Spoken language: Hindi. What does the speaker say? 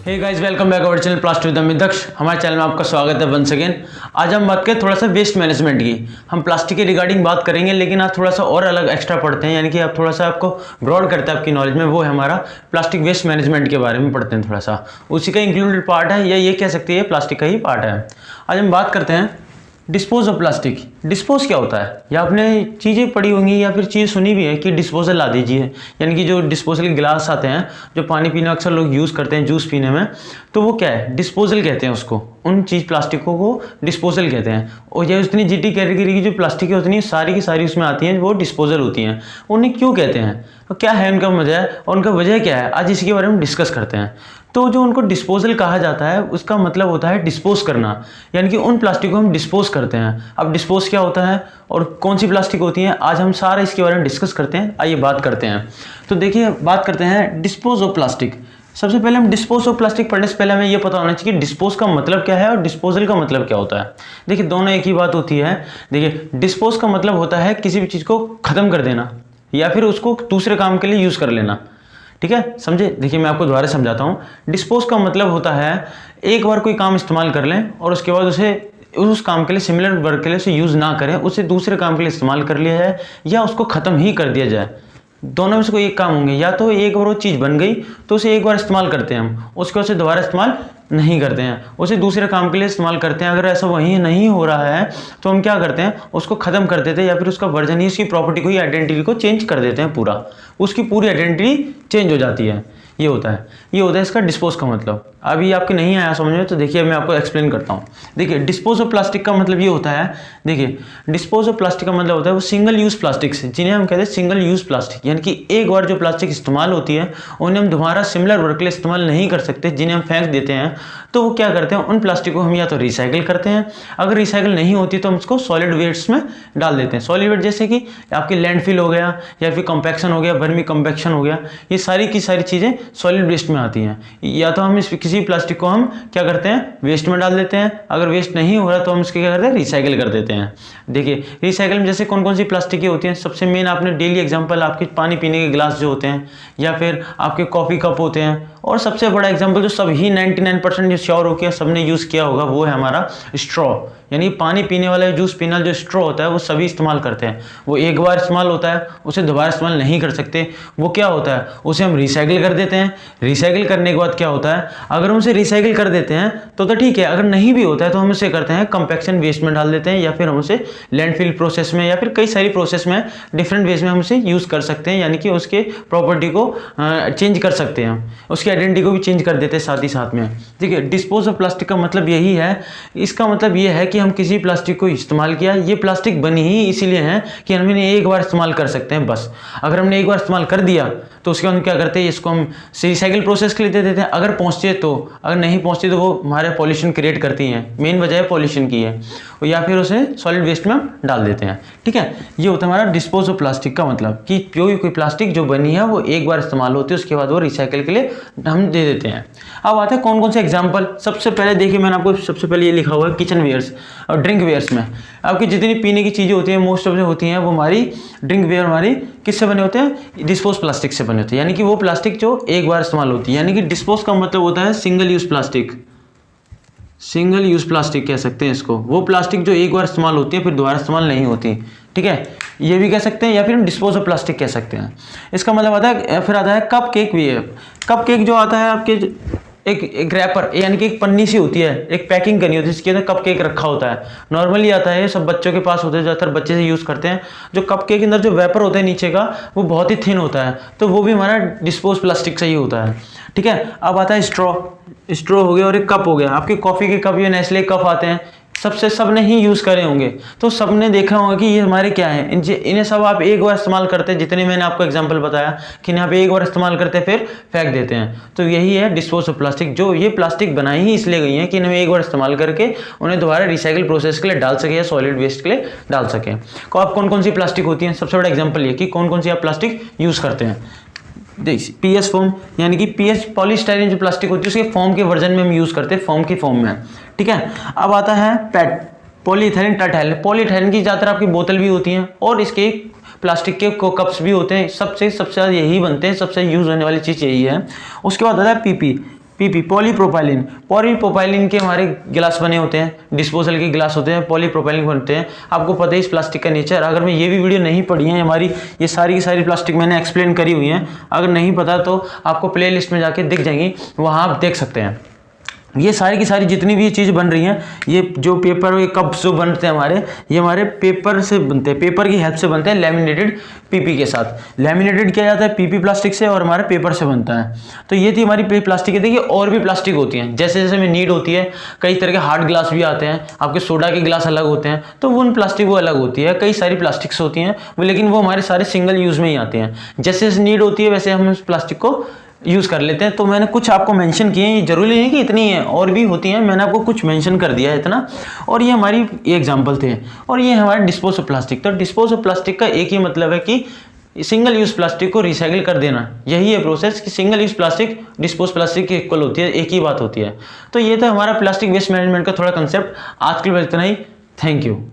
Hey guys, welcome back our channel plastic with Amit Daksh. हमारे चैनल में आपका स्वागत है वंस अगेन। आज हम बात करें थोड़ा सा वेस्ट मैनेजमेंट की। हम प्लास्टिक के रिगार्डिंग बात करेंगे, लेकिन आज थोड़ा सा और अलग एक्स्ट्रा पढ़ते हैं, यानी कि आप थोड़ा सा आपको ब्रॉड करता है आपकी नॉलेज में। वो है हमारा प्लास्टिक वेस्ट मैनेजमेंट के बारे में पढ़ते हैं थोड़ा सा, उसी का इंक्लूडेड पार्ट है, या ये कह सकते हैं प्लास्टिक का ही पार्ट है। आज हम बात करते हैं डिस्पोज ऑफ प्लास्टिक। डिस्पोज क्या होता है, या आपने चीज़ें पढ़ी होंगी या फिर चीज़ सुनी भी है कि डिस्पोजल ला दीजिए, यानी कि जो डिस्पोजल गिलास आते हैं जो पानी पीने अक्सर लोग यूज़ करते हैं जूस पीने में, तो वो क्या है, डिस्पोजल कहते हैं उसको। उन चीज़ प्लास्टिकों को डिस्पोजल कहते हैं। और ये उतनी जीटी कैटेगरी की जो प्लास्टिक होती हैं सारी की सारी उसमें आती हैं, वो डिस्पोजल होती हैं। उन्हें क्यों कहते हैं, तो क्या है उनका वजह और उनका वजह क्या है, आज इसके बारे में डिस्कस करते हैं। तो जो उनको डिस्पोजल कहा जाता है उसका मतलब होता है डिस्पोज करना, यानी कि उन प्लास्टिक को हम डिस्पोज करते हैं। अब डिस्पोज क्या होता है और कौन सी प्लास्टिक होती है, आज हम सारा इसके बारे में डिस्कस करते हैं। आइए बात करते हैं। तो देखिए, बात करते हैं डिस्पोज ऑफ प्लास्टिक। सबसे पहले हम डिस्पोज ऑफ प्लास्टिक पढ़ने से पहले हमें यह पता होना चाहिए कि डिस्पोज का मतलब क्या है और डिस्पोजल का मतलब क्या होता है। देखिए, दोनों एक ही बात होती है। देखिए, डिस्पोज का मतलब होता है किसी भी चीज़ को ख़त्म कर देना या फिर उसको दूसरे काम के लिए यूज़ कर लेना। ठीक है, समझे। देखिए, मैं आपको दोबारा समझाता हूँ। डिस्पोज का मतलब होता है एक बार कोई काम इस्तेमाल कर लें और उसके बाद उसे उस काम के लिए, सिमिलर वर्क के लिए उसे यूज़ ना करें, उसे दूसरे काम के लिए इस्तेमाल कर लिया जाए या उसको ख़त्म ही कर दिया जाए। दोनों में से कोई एक काम होंगे। या तो एक बार वो चीज़ बन गई तो उसे एक बार इस्तेमाल करते हैं हम, उसके बाद से दोबारा इस्तेमाल नहीं करते हैं, उसे दूसरे काम के लिए इस्तेमाल करते हैं। अगर ऐसा वहीं नहीं हो रहा है तो हम क्या करते हैं, उसको ख़त्म कर देते हैं या फिर उसका वर्जन ही, उसकी प्रॉपर्टी को ही, आइडेंटिटी को चेंज कर देते हैं। पूरा उसकी पूरी आइडेंटिटी चेंज हो जाती है। ये होता है इसका डिस्पोज का मतलब। अभी आपके नहीं आया समझ में, तो देखिए मैं आपको एक्सप्लेन करता हूँ। देखिए, डिस्पोज ऑफ प्लास्टिक का मतलब ये होता है, देखिए डिस्पोज ऑफ प्लास्टिक का मतलब होता है वो सिंगल यूज़ प्लास्टिक से, जिन्हें हम कहते हैं सिंगल यूज़ प्लास्टिक, यानी कि एक बार जो प्लास्टिक इस्तेमाल होती है उन्हें हम दोबारा सिमिलर वर्क के लिए इस्तेमाल नहीं कर सकते, जिन्हें हम फेंक देते हैं। तो वो क्या करते हैं, उन प्लास्टिक को हम या तो रिसाइकिल करते हैं, अगर रिसाइकिल नहीं होती तो हम उसको सॉलिड वेस्ट में डाल देते हैं। सॉलिड वेस्ट जैसे कि आपकी लैंडफिल हो गया या फिर कंपैक्शन हो गया, वर्मी कंपैक्शन हो गया, ये सारी की सारी चीज़ें सॉलिड वेस्ट में आती हैं। या तो हम किसी प्लास्टिक को हम क्या करते हैं, वेस्ट में डाल देते हैं, अगर वेस्ट नहीं हो रहा तो हम इसके क्या करते हैं, रिसाइकिल कर देते हैं। देखिए, रिसाइकिल में जैसे कौन कौन सी प्लास्टिकें होती हैं, सबसे मेन आपने डेली एग्जांपल आपके पानी पीने के गिलास जो होते हैं, या फिर आपके कॉफ़ी कप होते हैं, और सबसे बड़ा एग्जांपल जो सभी 99% जो श्योर हो गया सबने यूज़ किया होगा, वो है हमारा स्ट्रॉ। यानी पानी पीने वाला जूस पीने वाला जो स्ट्रॉ होता है वो सभी इस्तेमाल करते हैं। वो एक बार इस्तेमाल होता है, उसे दोबारा इस्तेमाल नहीं कर सकते। वो क्या होता है, उसे हम रिसाइकिल कर देते हैं। रिसाइकिल करने के बाद क्या होता है, अगर हम उसे रिसाइकिल कर देते हैं तो ठीक है, अगर नहीं भी होता है तो हम उसे करते हैं कंपैक्शन वेस्ट में डाल देते हैं, या फिर हम उसे लैंडफिल प्रोसेस में, या फिर कई सारी प्रोसेस में, डिफरेंट वेज में हम उसे यूज़ कर सकते हैं। यानी कि उसके प्रॉपर्टी को चेंज कर सकते हैं, उसकी आइडेंटिटी को भी चेंज कर देते हैं साथ ही साथ में। ठीक है, डिस्पोज ऑफ प्लास्टिक का मतलब यही है। इसका मतलब ये है कि हम किसी प्लास्टिक को इस्तेमाल किया, ये प्लास्टिक बनी ही इसीलिए है कि हम इन्हें एक बार इस्तेमाल कर सकते हैं बस। अगर हमने एक बार इस्तेमाल कर दिया तो उसके बाद क्या करते हैं, इसको हम रिसाइकिल प्रोसेस के लिए दे देते हैं, अगर पहुंचते तो। अगर नहीं पहुंचती तो वो हमारे पॉल्यूशन क्रिएट करती हैं, मेन वजह है पॉल्यूशन की है। या फिर उसे सॉलिड वेस्ट में डाल देते हैं। ठीक है, ये होता है हमारा डिस्पोज ऑफ प्लास्टिक का मतलब, कि कोई प्लास्टिक जो बनी है वो एक बार इस्तेमाल होती है, उसके बाद वो रिसाइकिल के लिए हम दे देते हैं। अब आते हैं कौन कौन से एग्जाम्पल। सबसे पहले देखिए, मैंने आपको सबसे पहले ये लिखा हुआ है किचन वेयर्स और ड्रिंक वेयर्स में। आपकी जितनी पीने की चीज़ें होती हैं मोस्ट ऑफ जो होती हैं वो हमारी ड्रिंक वेयर हमारी किससे बने होते हैं, डिस्पोज प्लास्टिक से बने होते हैं, यानी कि वो प्लास्टिक जो एक बार इस्तेमाल होती है। यानी कि डिस्पोज का मतलब होता है single use plastic, single use plastic कह सकते हैं इसको। वो प्लास्टिक जो एक बार इस्तेमाल होती है फिर दोबारा इस्तेमाल नहीं होती। ठीक है, ये भी कह सकते हैं, या फिर हम डिस्पोज ऑफ प्लास्टिक कह सकते हैं। इसका मतलब आता है, फिर आता है cupcake where. Cupcake जो आता है आपके एक रैपर, यानी कि एक पन्नी सी होती है, एक पैकिंग करनी होती है, जिसके अंदर कप केक रखा होता है। नॉर्मली आता है, सब बच्चों के पास होता है, ज़्यादातर बच्चे से यूज़ करते हैं। जो कप केक के अंदर जो वेपर होता है नीचे का, वो बहुत ही थिन होता है, तो वो भी हमारा डिस्पोज प्लास्टिक से ही होता है। ठीक है, अब आता है स्ट्रॉ। स्ट्रॉ हो गया और एक कप हो गया। आपके कॉफ़ी के कप या नेस्ले कप आते हैं, सबने ही यूज़ करे होंगे, तो सबने देखा होगा कि ये हमारे क्या है, इन्हें सब आप एक बार इस्तेमाल करते हैं। जितने मैंने आपको एग्जांपल बताया कि इन्हें आप एक बार इस्तेमाल करते हैं फिर फेंक देते हैं, तो यही है डिस्पोज ऑफ प्लास्टिक। जो ये प्लास्टिक बनाई ही इसलिए गई है कि इन्हें एक बार इस्तेमाल करके उन्हें दोबारा रिसाइकिल प्रोसेस के लिए डाल सके या सॉलिड वेस्ट के लिए डाल सके। आप कौन कौन सी प्लास्टिक होती हैं, सबसे बड़ा एग्जाम्पल ये कि कौन कौन सी आप प्लास्टिक यूज़ करते हैं। देखिए, पीएस फॉर्म, यानी कि पीएस पॉलीस्टाइरीन जो प्लास्टिक होती है उसके फॉर्म के वर्जन में हम यूज़ करते हैं, फॉर्म की फॉर्म में। ठीक है, अब आता है पेट, पॉलीइथाइलिन टेट्राइलिन। पॉलीइथाइलिन की ज़्यादातर आपकी बोतल भी होती हैं और इसके प्लास्टिक के कप्स भी होते हैं। सबसे ज़्यादा यही बनते हैं, सबसे यूज़ होने वाली चीज़ यही है। उसके बाद आता है पीपी, पीपी पॉलीप्रोपाइलिन के हमारे गिलास बने होते हैं, डिस्पोजल के गिलास होते हैं, पॉलीप्रोपाइलिन बनते हैं। आपको पता है इस प्लास्टिक का नेचर। अगर मैं ये भी वीडियो नहीं पढ़ी है हमारी, ये सारी की सारी प्लास्टिक मैंने एक्सप्लेन करी हुई हैं, अगर नहीं पता तो आपको प्ले लिस्ट में जाके दिख जाएंगी, वहाँ आप देख सकते हैं। ये सारी की सारी जितनी भी ये चीज़ बन रही हैं, ये जो पेपर ये कप्स जो बनते हैं हमारे, ये हमारे पेपर से बनते हैं, पेपर की हेल्प से बनते हैं लैमिनेटेड पीपी के साथ। लैमिनेटेड किया जाता है पीपी प्लास्टिक से और हमारे पेपर से बनता है। तो ये थी हमारी प्लास्टिक। देखिए और भी प्लास्टिक होती हैं, जैसे जैसे में नीड होती है, कई तरह के हार्ड ग्लास भी आते हैं, आपके सोडा के गिलास अलग होते हैं, तो वो उन प्लास्टिक वो अलग होती है। कई सारी प्लास्टिक्स होती हैं वो, लेकिन वो हमारे सारे सिंगल यूज़ में ही आते हैं। जैसे जैसे नीड होती है वैसे हम उस प्लास्टिक को यूज़ कर लेते हैं। तो मैंने कुछ आपको मेंशन किए हैं, जरूरी नहीं कि इतनी है, और भी होती हैं, मैंने आपको कुछ मेंशन कर दिया है इतना। और ये हमारी एग्जांपल थे। और ये हमारा डिस्पोज ऑफ प्लास्टिक। तो डिस्पोज ऑफ प्लास्टिक का एक ही मतलब है कि सिंगल यूज़ प्लास्टिक को रिसाइकिल कर देना। यही है प्रोसेस कि single use plastic dispose plastic की इक्वल होती है, एक ही बात होती है। तो ये था हमारा प्लास्टिक वेस्ट मैनेजमेंट का थोड़ा कंसेप्ट। आज के लिए इतना ही। Thank you.